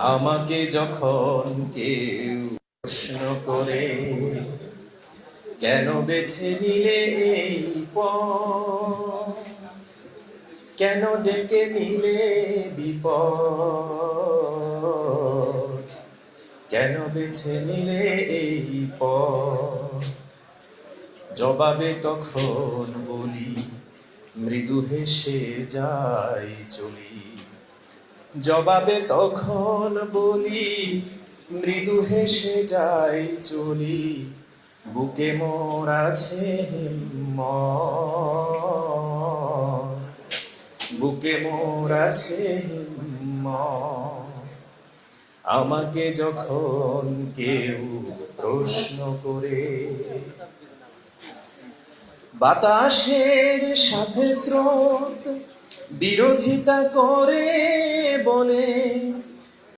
আমাকে যখন কেউ প্রশ্ন করে কেন বেছে নিলে এই পথ, কেন ডেকে নিলে বিপদ, কেন বেছে নিলে এই পথ, জবাবে তখন বলি মৃদু হেসে যাই চলি। জবাবে তখন বলি মৃদু হেসে যাই চলি। বুকে মোর আছে হিম্মত, বুকে মোর আছে হিম্মত। আমাকে যখন কেউ প্রশ্ন করে বাতাসের সাথে স্রোত বিরোধিতা করে বলে